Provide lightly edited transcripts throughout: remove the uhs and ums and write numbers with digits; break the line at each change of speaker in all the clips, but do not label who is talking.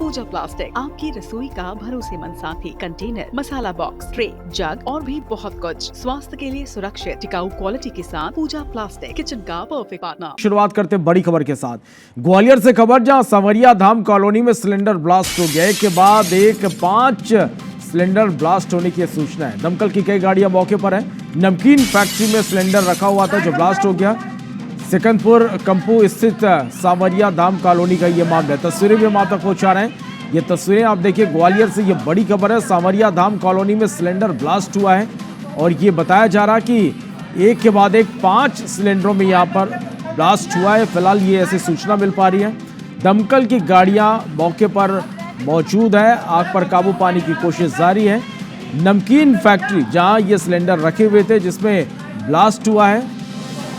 पूजा plastic, आपकी रसोई का भरोसेमंद साथी। कंटेनर, मसाला बॉक्स, ट्रे, जग और भी बहुत कुछ। स्वास्थ्य के लिए सुरक्षित टिकाऊ क्वालिटी के साथ पूजा प्लास्टिक, किचन का परफेक्ट पार्टनर।
शुरुआत करते हैं बड़ी खबर के साथ। ग्वालियर से खबर, जहां संवरिया धाम कॉलोनी में सिलेंडर ब्लास्ट हो गया के बाद 5 सिलेंडर ब्लास्ट होने की सूचना है। दमकल की कई गाड़ियां मौके पर हैं। नमकीन फैक्ट्री में सिलेंडर रखा हुआ था जो ब्लास्ट हो गया। सिकंदपुर कंपू स्थित सांवरिया धाम कॉलोनी का ये मामला है। तस्वीरें भी हम आप तक पहुंचा रहे हैं। ये तस्वीरें आप देखिए, ग्वालियर से ये बड़ी खबर है। सांवरिया धाम कॉलोनी में सिलेंडर ब्लास्ट हुआ है और ये बताया जा रहा कि एक के बाद एक 5 सिलेंडरों में यहाँ पर ब्लास्ट हुआ है। फिलहाल ये ऐसी सूचना मिल पा रही है। दमकल की गाड़ियां मौके पर मौजूद है। आग पर काबू पाने की कोशिश जारी है। नमकीन फैक्ट्री जहां ये सिलेंडर रखे हुए थे जिसमें ब्लास्ट हुआ है,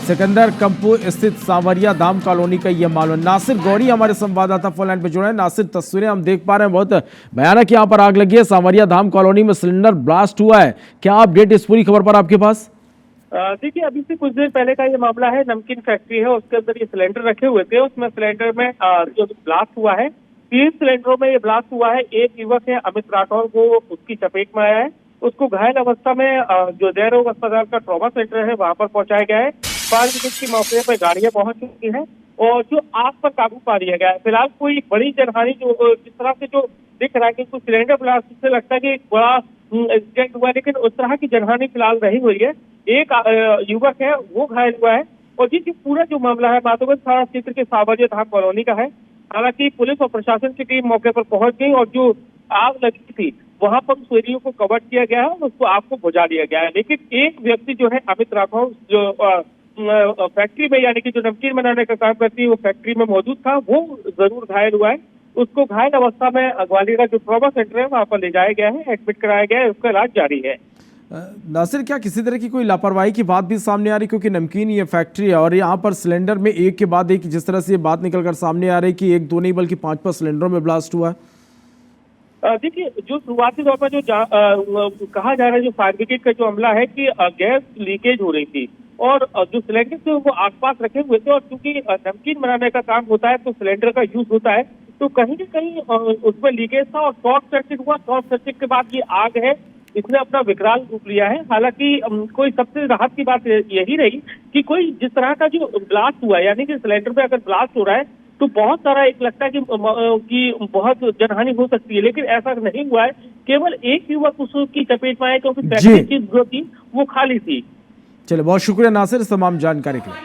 सिकंदर कंपू स्थित सांवरिया धाम कॉलोनी का ये मामला। नासिर गौरी हमारे संवाददाता फोन लाइन पे जुड़े हैं। नासिर, तस्वीरें हम देख पा रहे हैं, बहुत भयानक यहाँ पर आग लगी है। सांवरिया धाम कॉलोनी में सिलेंडर ब्लास्ट हुआ है। क्या अपडेट इस पूरी खबर पर आपके पास?
देखिए, अभी से कुछ देर पहले का ये मामला है। नमकीन फैक्ट्री है, उसके अंदर ये सिलेंडर रखे हुए थे। उसमें सिलेंडर में जो ब्लास्ट हुआ है, 3 सिलेंडरों में ये ब्लास्ट हुआ है। एक युवक है अमित राठौर, वो उसकी चपेट में आया है। उसको घायल अवस्था में जो जय रोग अस्पताल का ट्रॉमा सेंटर है वहां पर पहुंचाया गया है। फायर ब्रिगेड की मौके पर गाड़ियां पहुंच चुकी हैं और जो आग पर काबू पा लिया गया है। फिलहाल कोई बड़ी जनहानि जो जिस तरह से जो दिख रहा है कि कुछ सिलेंडर ब्लास्ट से लगता है कि एक बड़ा एक्सीडेंट हुआ, लेकिन उस तरह की जनहानि फिलहाल नहीं हुई है। एक युवक है वो घायल हुआ है। और जी पूरा जो मामला है माधोगंज थाना क्षेत्र के सांवरिया धाम कॉलोनी का है। हालांकि पुलिस और प्रशासन की टीम मौके पर पहुंच गई और जो आग लगी थी वहां पर उस एरिया को कवर किया गया है और उसको आग को बुझा दिया गया है। लेकिन एक व्यक्ति जो है अमित राठौर, जो फैक्ट्री में यानी कि जो नमकीन बनाने का काम करती है वो फैक्ट्री में मौजूद था, वो जरूर घायल हुआ है। उसको घायल अवस्था में ग्वालियर का जो ट्रॉमा सेंटर है वहां पर ले जाया गया है, एडमिट कराया गया है, उसका इलाज जारी है।
नासिर, क्या किसी तरह की कोई लापरवाही की बात भी सामने आ रही, क्योंकि नमकीन ये फैक्ट्री है और यहाँ पर सिलेंडर में एक के बाद एक जिस तरह से ये बात निकलकर सामने आ रही कि 1-2 नहीं बल्कि 5 सिलेंडरों में ब्लास्ट हुआ है?
देखिए, जो शुरुआती तौर पर जो कहा जा रहा है, जो फायर ब्रिगेड का जो अमला है कि गैस लीकेज हो रही थी और जो सिलेंडर थे वो आसपास रखे हुए थे और क्योंकि नमकीन बनाने का काम होता है तो सिलेंडर का यूज होता है, तो कहीं न कहीं उसमें लीकेज था और शॉर्ट सर्किट हुआ। शॉर्ट सर्किट के बाद ये आग है, इसने अपना विकराल रूप लिया है। हालांकि कोई सबसे राहत की बात यही रही कि कोई जिस तरह का जो ब्लास्ट हुआ है, यानी कि सिलेंडर पे अगर ब्लास्ट हो रहा है तो बहुत सारा एक लगता है कि बहुत जनहानि हो सकती है, लेकिन ऐसा नहीं हुआ है। केवल एक युवक उसकी चपेट में आया क्योंकि फैक्ट्री की जो थी वो खाली थी।
चलिए, बहुत शुक्रिया नासिर इस तमाम जानकारी के लिए।